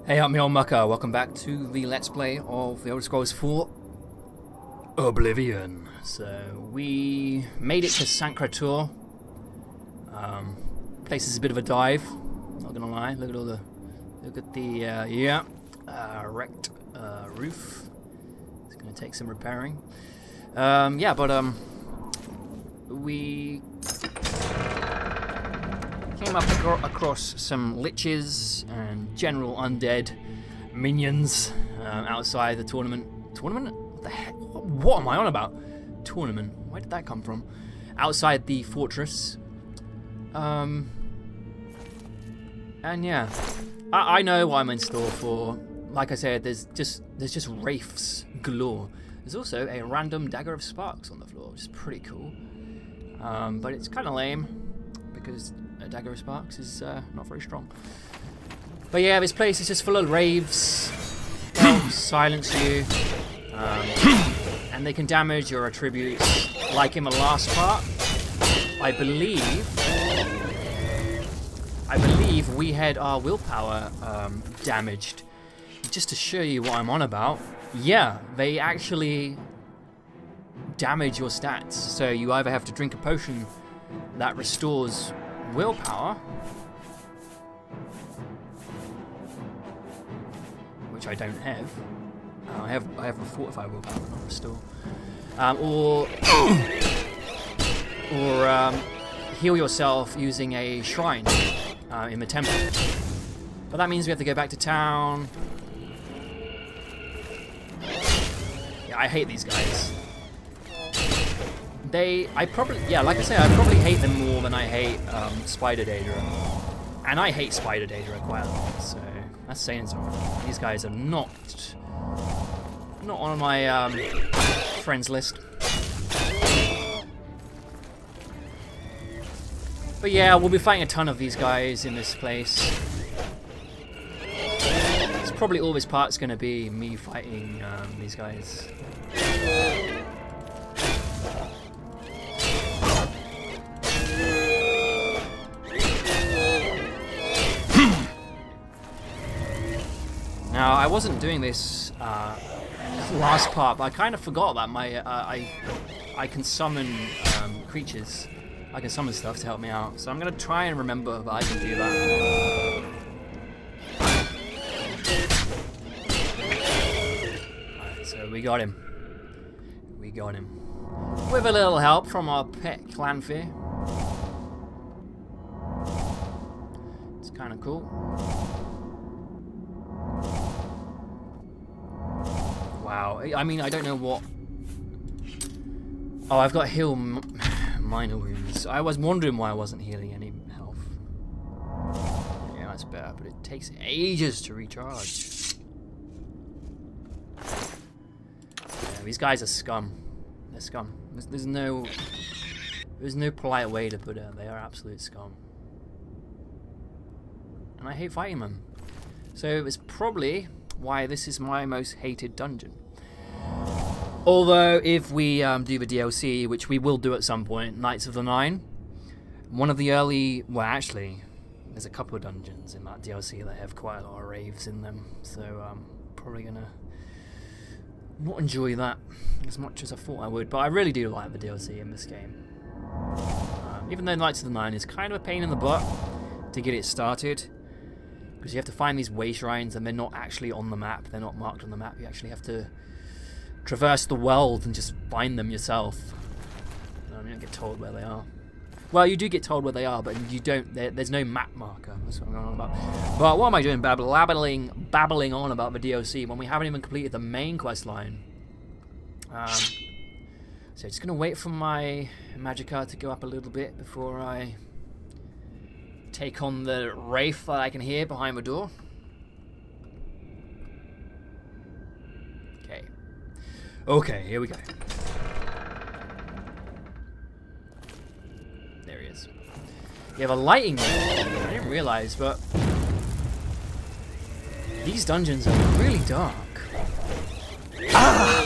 Hey, I'm Marc. Welcome back to the Let's Play of the Elder Scrolls 4 Oblivion. So, we made it to Sancrator. Place is a bit of a dive, not gonna lie. Look at the wrecked roof. It's gonna take some repairing. We came up across some liches and general undead minions outside the tournament. Tournament? What the heck? What am I on about? Tournament? Where did that come from? Outside the fortress. And yeah, I know what I'm in store for. Like I said, there's just wraiths galore. There's also a random dagger of sparks on the floor, which is pretty cool. But it's kind of lame because a dagger of sparks is not very strong. But yeah, this place is just full of raves. They'll silence you, and they can damage your attributes. Like in the last part, I believe we had our willpower damaged. Just to show you what I'm on about, yeah, they actually damage your stats. So you either have to drink a potion that restores willpower, which I don't have. I have a fortified willpower, not restore. Or heal yourself using a shrine in the temple. But that means we have to go back to town. Yeah, I hate these guys. Like I say, I probably hate them more than I hate Spider Daedra. And I hate Spider Daedra quite a lot, so that's saying something. These guys are not on my friends list. But yeah, we'll be fighting a ton of these guys in this place. It's probably all this part's going to be me fighting these guys. Now, I wasn't doing this last part, but I kind of forgot that I can summon creatures. I can summon stuff to help me out. So I'm going to try and remember that I can do that. Alright, so we got him. We got him. With a little help from our pet Clanfear. It's kind of cool. Wow, I mean, I don't know what... Oh, I've got heal minor wounds. I was wondering why I wasn't healing any health. Yeah, that's better, but it takes ages to recharge. Yeah, these guys are scum. They're scum. There's no polite way to put it. They are absolute scum. And I hate fighting them. So it's probably why this is my most hated dungeon. Although, if we do the DLC, which we will do at some point, Knights of the Nine, one of the early... Well, actually, there's a couple of dungeons in that DLC that have quite a lot of raves in them, so I'm probably going to not enjoy that as much as I thought I would, but I really do like the DLC in this game. Even though Knights of the Nine is kind of a pain in the butt to get it started, because you have to find these way shrines and they're not actually on the map, they're not marked on the map, you actually have to traverse the world and just find them yourself. You don't get told where they are. Well, you do get told where they are, but you don't. There's no map marker. That's what I'm going on about. But what am I doing? Babbling on about the DLC when we haven't even completed the main quest line. So just gonna wait for my magicka to go up a little bit before I take on the wraith that I can hear behind the door. Okay, here we go. There he is. You have a lighting there. I didn't realize, but these dungeons are really dark. Ah!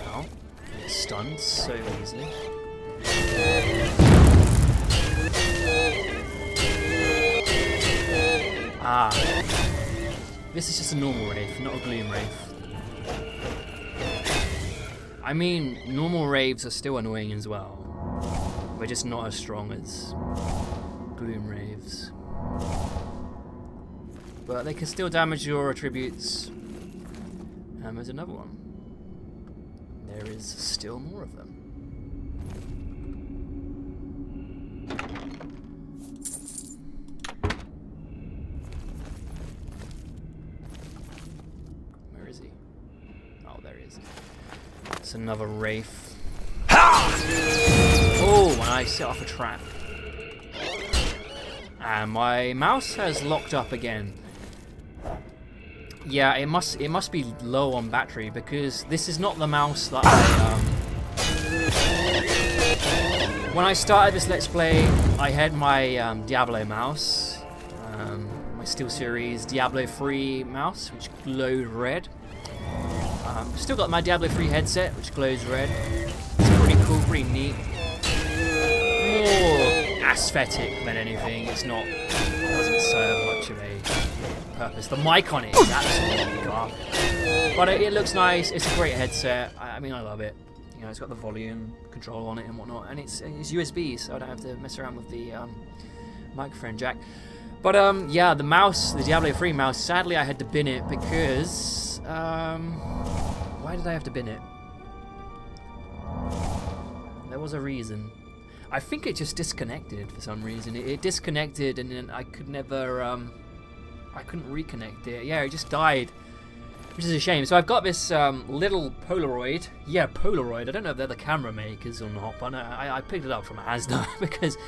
Oh, get stunned so easily. Ah. This is just a normal Wraith, not a Gloom Wraith. I mean, normal Wraiths are still annoying as well. We're just not as strong as Gloom Wraiths. But they can still damage your attributes. And there's another one. There is still more of them. Where is he? Oh, there he is. It's another Wraith. Oh, and I set off a trap. And my mouse has locked up again. Yeah, it must be low on battery, because this is not the mouse that I when I started this Let's Play, I had my Diablo mouse, my SteelSeries Diablo 3 mouse, which glowed red. Still got my Diablo 3 headset, which glows red. It's pretty cool, pretty neat. More aesthetic than anything. It doesn't serve much of a purpose. The mic on it is absolutely garbage, but it looks nice. It's a great headset. I mean, I love it. You know, it's got the volume control on it and whatnot, and it's USB, so I don't have to mess around with the microphone jack. But yeah, the mouse, the Diablo 3 mouse. Sadly, I had to bin it because why did I have to bin it? There was a reason. I think it just disconnected for some reason. It disconnected, and then I could never I couldn't reconnect it. Yeah, it just died, which is a shame. So I've got this little Polaroid. Yeah, Polaroid. I don't know if they're the camera makers or not, but I picked it up from Asda because,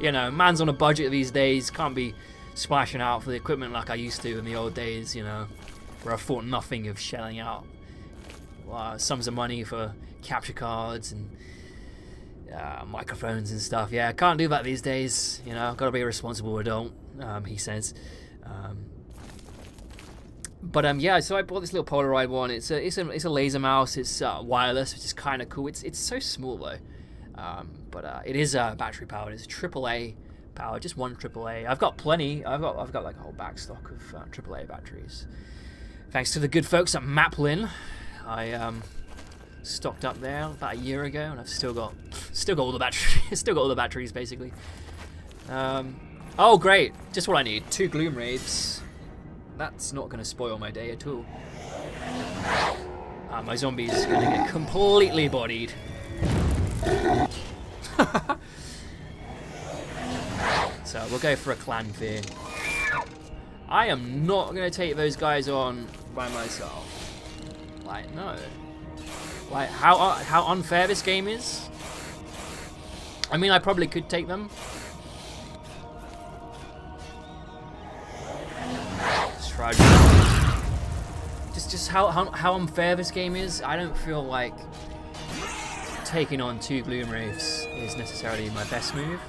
you know, man's on a budget these days. Can't be splashing out for the equipment like I used to in the old days, you know, where I thought nothing of shelling out sums of money for capture cards and microphones and stuff. Yeah, I can't do that these days. You know, got to be a responsible adult, he says. But yeah, so I bought this little Polaroid one. It's a laser mouse. It's wireless, which is kind of cool. It's so small though, but it is battery powered. It's AAA powered, just one AAA. I've got plenty. I've got like a whole back stock of AAA batteries. Thanks to the good folks at Maplin, I stocked up there about a year ago, and I've still got all the batteries. Still got all the batteries basically. Oh great, just what I need. 2 Gloom Wraiths. That's not going to spoil my day at all. My zombie's going to get completely bodied. So we'll go for a clan fear. I am not going to take those guys on by myself. Like, no. Like, how unfair this game is. I mean, I probably could take them. Just how unfair this game is. I don't feel like taking on 2 Gloom Wraiths is necessarily my best move.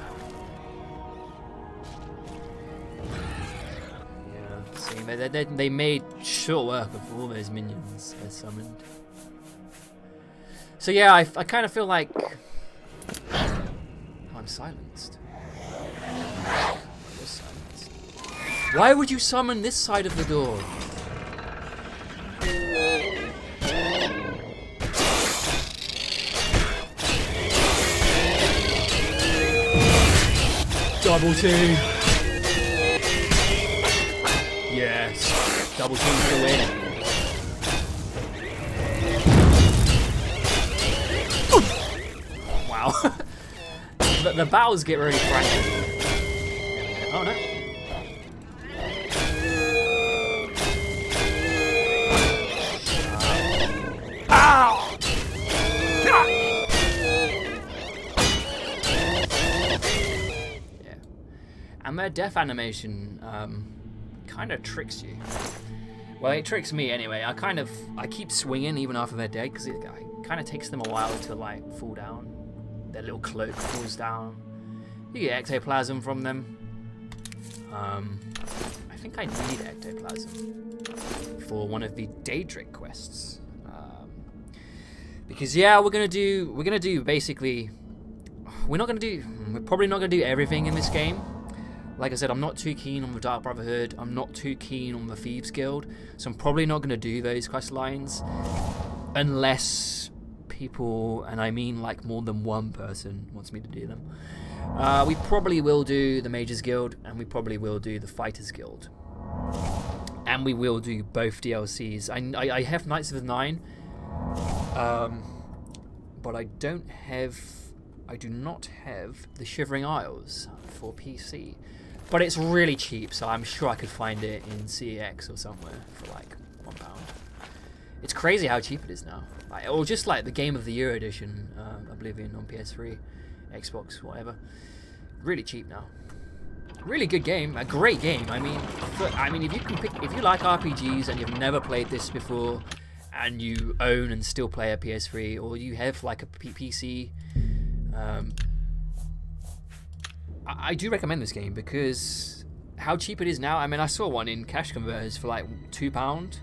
Yeah, see, they made short work of all those minions they summoned. So yeah, I kind of feel like I'm silenced. Why would you summon this side of the door? Double team! Yes, double team for the win. Wow. the battles get really frantic. Oh no. And their death animation kind of tricks you. Well, it tricks me anyway. I keep swinging even after they're dead because it kind of takes them a while to like fall down. Their little cloak falls down. You get ectoplasm from them. I think I need ectoplasm for one of the Daedric quests. Because yeah, we're gonna do basically. We're probably not gonna do everything in this game. Like I said, I'm not too keen on the Dark Brotherhood. I'm not too keen on the Thieves Guild. So I'm probably not going to do those quest lines unless people, and I mean like more than one person, wants me to do them. We probably will do the Mages Guild, and we probably will do the Fighters Guild. And we will do both DLCs. I have Knights of the Nine, but I do not have the Shivering Isles for PC. But it's really cheap, so I'm sure I could find it in CEX or somewhere for like £1. It's crazy how cheap it is now. Or just like the Game of the Year edition, Oblivion on PS3, Xbox, whatever. Really cheap now. Really good game, a great game. I mean, if you like RPGs and you've never played this before, and you own and still play a PS3, or you have like a PC, I do recommend this game because how cheap it is now. I mean, I saw one in cash converters for like £2.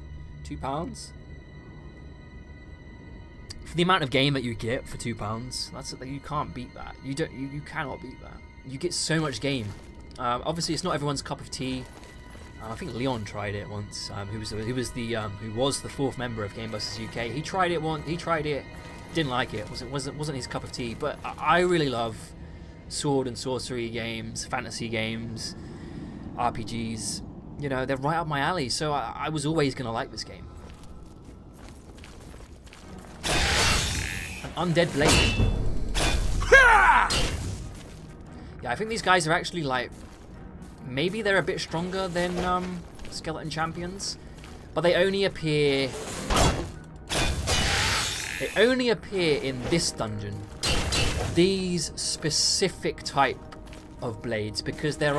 For the amount of game that you get for £2, you can't beat that. You cannot beat that. You get so much game. Obviously, it's not everyone's cup of tea. I think Leon tried it once. Who was the fourth member of Gamebusters UK. He tried it once. He tried it, didn't like it. Wasn't his cup of tea. But I really love sword and sorcery games, fantasy games, RPGs. You know, they're right up my alley. So I was always gonna like this game. An undead blade. Yeah, I think these guys are actually like, maybe they're a bit stronger than skeleton champions, but they only appear in this dungeon, these specific type of blades, because there's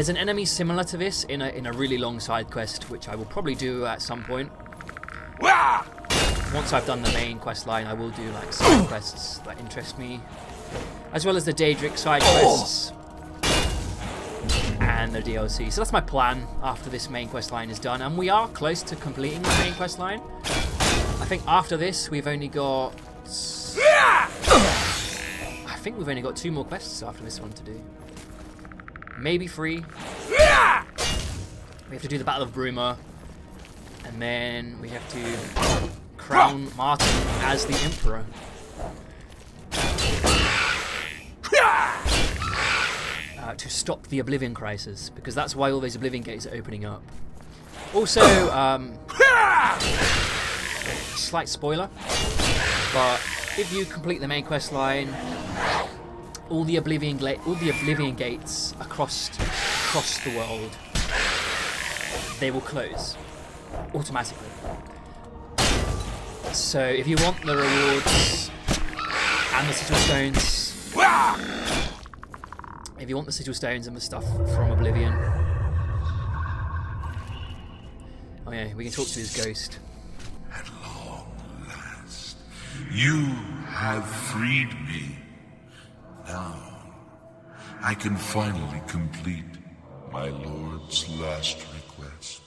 an enemy similar to this in a really long side quest, which I will probably do at some point. Once I've done the main quest line, I will do like side quests that interest me, as well as the Daedric side quests and the DLC. So that's my plan after this main quest line is done, and we are close to completing the main quest line. I think after this we've only got 2 more quests after this one to do. Maybe 3. We have to do the Battle of Bruma, and then we have to crown Martin as the Emperor. To stop the Oblivion crisis, because that's why all those Oblivion gates are opening up. Also, slight spoiler, but if you complete the main quest line, all the Oblivion gates across the world, they will close automatically. So if you want the rewards and the sigil stones, if you want the sigil stones and the stuff from Oblivion, oh yeah, we can talk to his ghost. At long last, you have freed me. Now, I can finally complete my lord's last request.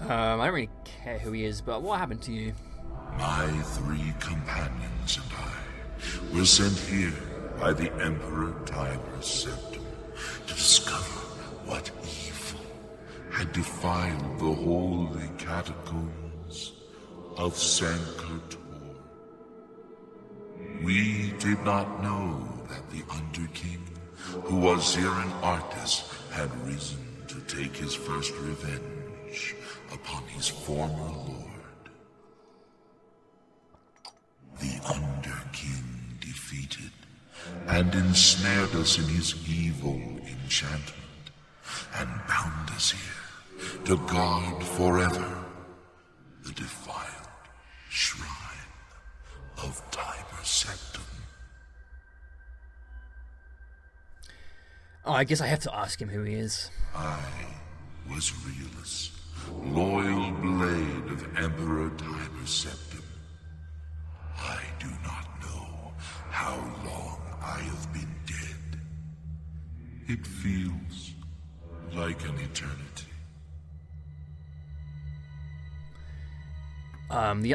I don't really care who he is, but what happened to you? My 3 companions and I were sent here by the Emperor Tiber's Septum to discover what evil had defiled the holy catacombs of Sancre-Tor. We did not know that the Underking, who was here an artist, had risen to take his first revenge upon his former lord. The Underking defeated and ensnared us in his evil enchantment and bound us here to guard forever the defiled shrine of Tiber's Septum. Oh, I guess I have to ask him who he is. I was Realus, loyal blade of Emperor Tiber's Septum. I do not know how long I have been dead. It feels like an eternity.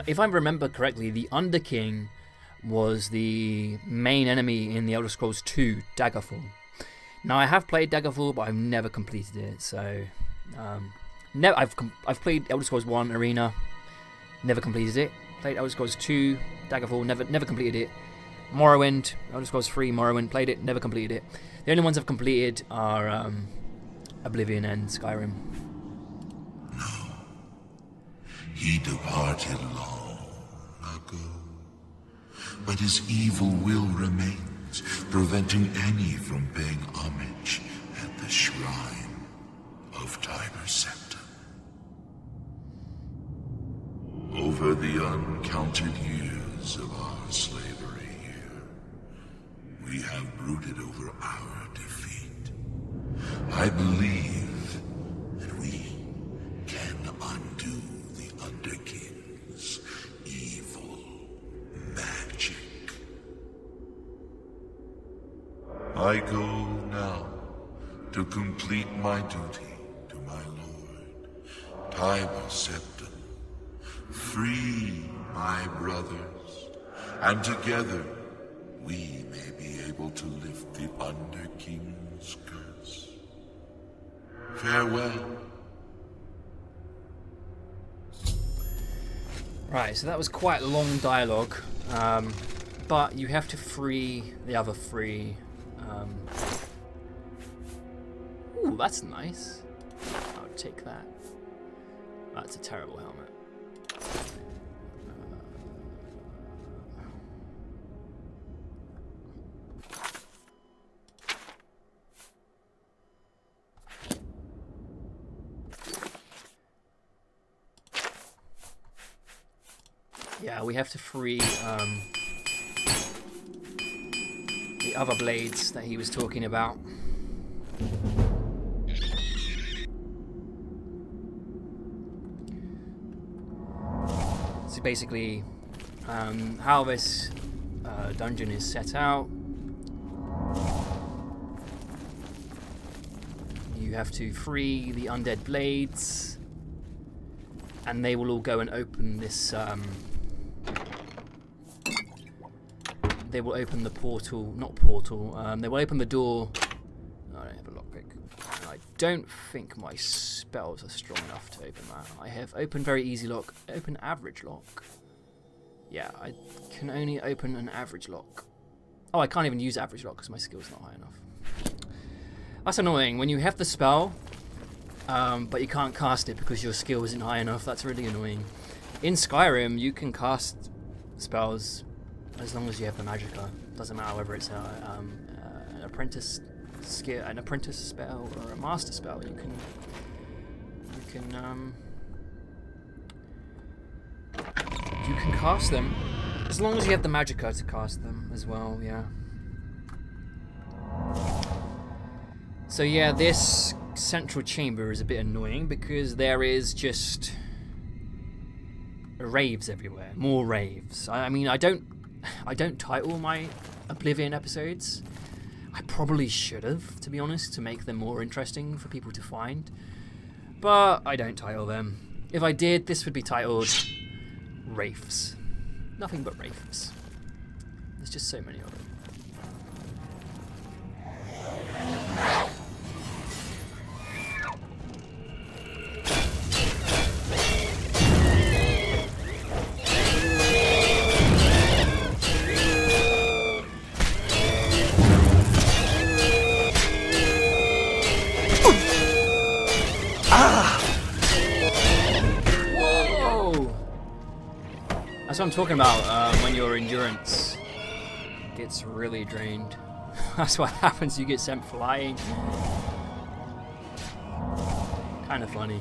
If I remember correctly, the Underking was the main enemy in the Elder Scrolls 2 Daggerfall. Now I have played Daggerfall, but I've never completed it. So I've played Elder Scrolls 1 Arena, never completed it. Played Elder Scrolls 2 Daggerfall, never completed it. Morrowind, Elder Scrolls 3 Morrowind, played it, never completed it. The only ones I've completed are Oblivion and Skyrim. No, he departed long ago, but his evil will remains, preventing any from paying homage at the shrine of Tiber Septim. Over the uncounted years of our slavery here, we have brooded over our defeat. I believe that we can undo the Underking's evil magic. I go now to complete my duty to my lord, Tiber Septim. Free my brothers, and together we may be able to lift the Underking's curse. Farewell. Right, so that was quite long dialogue, but you have to free the other three. Ooh, that's nice. I would take that. That's a terrible helmet. Yeah, we have to free the other blades that he was talking about. So basically, how this dungeon is set out, you have to free the undead blades, and they will all go and open this. They will open the portal, not portal. They will open the door. Oh, I don't have a lockpick. I don't think my spells are strong enough to open that. I have open very easy lock, open average lock. Yeah, I can only open an average lock. Oh, I can't even use average lock because my skill's not high enough. That's annoying. When you have the spell, but you can't cast it because your skill isn't high enough. That's really annoying. In Skyrim, you can cast spells as long as you have the magicka. Doesn't matter whether it's an apprentice skill, an apprentice spell, or a master spell. You can cast them as long as you have the magicka to cast them as well. Yeah. So yeah, this central chamber is a bit annoying because there is just raves everywhere. More raves. I mean, I don't title my Oblivion episodes. I probably should have, to be honest, to make them more interesting for people to find. But I don't title them. If I did, this would be titled Wraiths. Nothing but Wraiths. There's just so many of them. That's what I'm talking about, when your endurance gets really drained. That's what happens, you get sent flying. Kind of funny.